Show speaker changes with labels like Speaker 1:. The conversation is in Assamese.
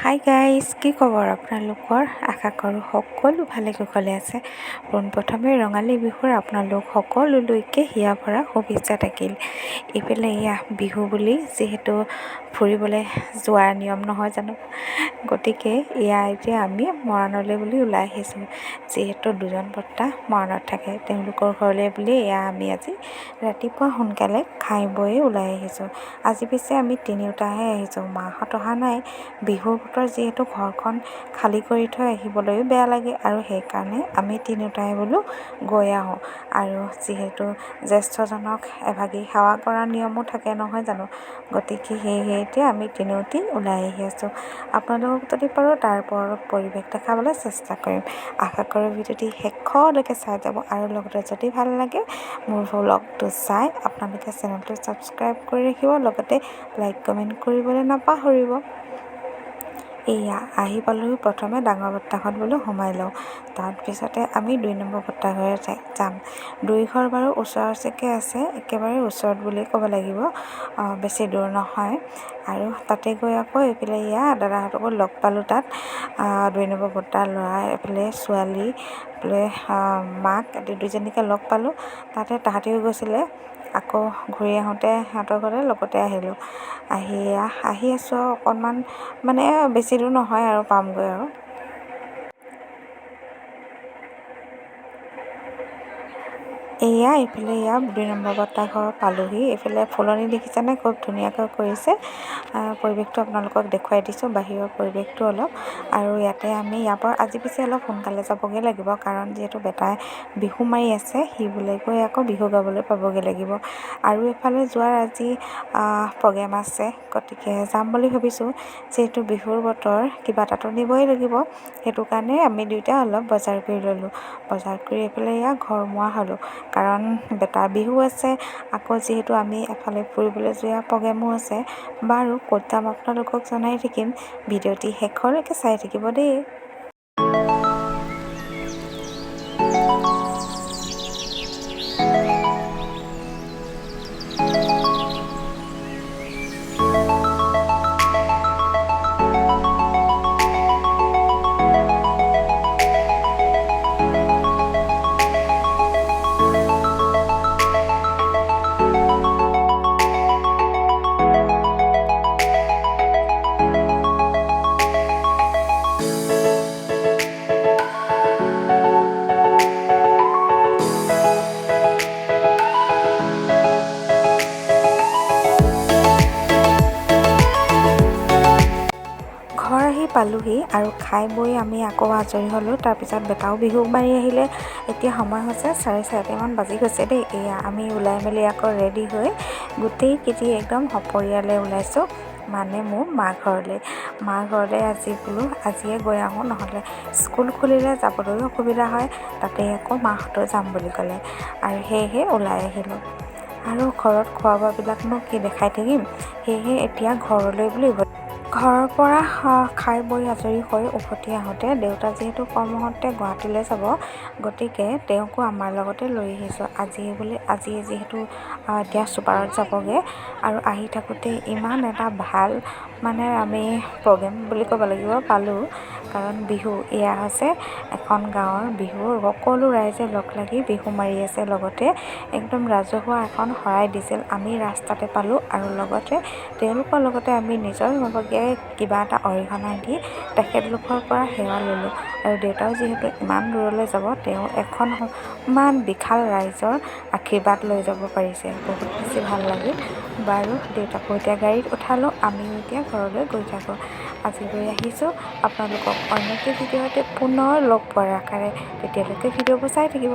Speaker 1: হাই গাইজ, কি খবৰ আপোনালোকৰ? আশা কৰোঁ সকলো ভালে কুশলে আছে। পোনপ্ৰথমে ৰঙালী বিহুৰ আপোনালোক সকলোলৈকে হিয়া ভৰা শুভেচ্ছা থাকিল। এইফালে এয়া বিহু বুলি যিহেতু ফুৰিবলৈ যোৱাৰ নিয়ম নহয় জানো, গতিকে এতিয়া আমি মৰাণলৈ বুলি ওলাই আহিছোঁ। যিহেতু দুজন বৰ্তা মৰাণত থাকে, তেওঁলোকৰ ঘৰলৈ বুলি আমি আজি ৰাতিপুৱা সোনকালে খাই বৈ ওলাই আহিছোঁ। আজি পিছে আমি তিনিওটাহে আহিছোঁ, মাহঁত অহা নাই। বিহুৰ বতৰ যিহেতু ঘৰখন খালী কৰি থৈ আহিবলৈও বেয়া লাগে, আৰু সেইকাৰণে আমি তিনিওটাই বোলো গৈ আহোঁ। আৰু যিহেতু জ্যেষ্ঠজনক এভাগি সেৱা কৰাৰ নিয়মো থাকে নহয় জানো, গতিকে সেয়েহে এতিয়া আমি তিনিওটি ওলাই আহি আছোঁ। আপোনালোকক যদি পাৰোঁ তাৰ পৰিৱেশ দেখাবলৈ চেষ্টা কৰিম। আশা কৰোঁ ভিডিঅ'টি শেষলৈকে চাই যাব, আৰু লগতে যদি ভাল লাগে মোৰ ভ্লগটো চাই আপোনালোকে চেনেলটো ছাবস্ক্ৰাইব কৰি ৰাখিব, লগতে লাইক কমেণ্ট কৰিবলৈ নাপাহৰিব। এয়া আহি পালোঁ। প্ৰথমে ডাঙৰ বৰ্তাঘৰত বোলো সোমাই লওঁ, তাৰপিছতে আমি 2 নম্বৰ বৰ্তা ঘৰে যাম। 2 ঘৰ বাৰু ওচৰা ওচৰিকৈ আছে, একেবাৰে ওচৰত বুলি ক'ব লাগিব, বেছি দূৰ নহয়। আৰু তাতে গৈ আকৌ এইফালে দাদাহঁতকো লগ পালোঁ। তাত 2 নম্বৰ বৰ্তাৰ ল'ৰা, এইফালে ছোৱালী, এইফালে মাক আদি 2জনীকে লগ পালোঁ। তাতে তাহাঁতিও গৈছিলে। আকৌ ঘূৰি আহোঁতে সিহঁতৰ ঘৰতে লগতে আহিলোঁ। আহি আছোঁ আৰু অকণমান, মানে বেছি দূৰ নহয় আৰু পামগৈ আৰু। এইফালে 2 নম্বৰ বৰ্তা ঘৰ পালোহি। এইফালে ফুলনি দেখিছেনে, খুব ধুনীয়াকৈ কৰিছে। পৰিৱেশটো আপোনালোকক দেখুৱাই দিছোঁ, বাহিৰৰ পৰিৱেশটো অলপ। আৰু ইয়াতে আমি ইয়াৰ পৰা আজি পিছে অলপ সোনকালে যাবগৈ লাগিব, কাৰণ যিহেতু বেটাই বিহু মাৰি আছে, সি বোলে গৈ আকৌ বিহু গাবলৈ পাবগৈ লাগিব। আৰু এফালে যোৱাৰ আজি প্ৰগ্ৰেম আছে, গতিকে যাম বুলি ভাবিছোঁ। যিহেতু বিহুৰ বতৰ, কিবা এটাতো নিবই লাগিব, সেইটো কাৰণে আমি দুয়োটা অলপ বজাৰ কৰি ল'লোঁ। বজাৰ কৰি এইফালে ঘৰ মোৱা হ'লোঁ, কাৰণ বেটাৰ বিহু আছে। আকৌ যিহেতু আমি এফালে ফুৰিবলৈ যোৱা প্ৰগ্ৰেমো আছে। বাৰু ক'ত যাম আপোনালোকক জনাই থাকিম, ভিডিঅ'টি শেষলৈকে চাই থাকিব দেই। ঘৰ আহি পালোহি, আৰু খাই বৈ আমি আকৌ আজৰি হ'লোঁ। তাৰপিছত বেটাও বিহু মাৰি আহিলে। এতিয়া সময় হৈছে 4:30মান বাজি গৈছে দেই। আমি ওলাই মেলি আকৌ ৰেডি হৈ গোটেইকেইটি একদম সপৰিয়ালে ওলাইছোঁ, মানে মোৰ মাৰ ঘৰলৈ আজি বোলো আজিয়ে গৈ আহোঁ, নহ'লে স্কুল খুলিলে যাবলৈ অসুবিধা হয়। তাতে আকৌ মাহঁতেও যাম বুলি ক'লে, আৰু সেয়েহে ওলাই আহিলোঁ। আৰু ঘৰত খোৱা বোৱাবিলাকনো কি দেখাই থাকিম, সেয়েহে এতিয়া ঘৰলৈ বুলি ঘৰৰ পৰা খাই বৈ আজৰি হৈ উভতি আহোঁতে দেউতা যিহেতু কৰ্মসূত্ৰে গুৱাহাটীলৈ যাব, গতিকে তেওঁকো আমাৰ লগতে লৈ আহিছোঁ। আজি যিহেতু এতিয়া ছুপাৰত যাবগৈ, আৰু আহি থাকোঁতে ইমান এটা ভাল, মানে আমি প্ৰগ্ৰেম বুলি ক'ব লাগিব পালোঁ। কাৰণ বিহু হৈছে এখন গাঁৱৰ বিহু, সকলো ৰাইজে লগ লাগি বিহু মাৰি আছে। লগতে একদম ৰাজহুৱা এখন শৰাই দিছিল, আমি ৰাস্তাতে পালোঁ। আৰু লগতে তেওঁলোকৰ লগতে আমি নিজৰ কিবা এটা অৰিহণা দি তেখেতলোকৰ পৰা সেৱা ল'লোঁ। আৰু দেউতাও যিহেতু ইমান দূৰলৈ যাব, তেওঁ এখন ইমান বিশাল ৰাইজৰ আশীৰ্বাদ লৈ যাব পাৰিছে, বহুত বেছি ভাল লাগিল। বাৰু দেউতাকো এতিয়া গাড়ীত উঠালোঁ, আমিও এতিয়া ঘৰলৈ গৈ থাকোঁ। আজি গৈ আহিছোঁ। আপোনালোকক অন্য ভিডিঅ'তে পুনৰ লগ পোৱাৰ আশাৰে তেতিয়ালৈকে ভিডিঅ'বোৰ চাই থাকিব।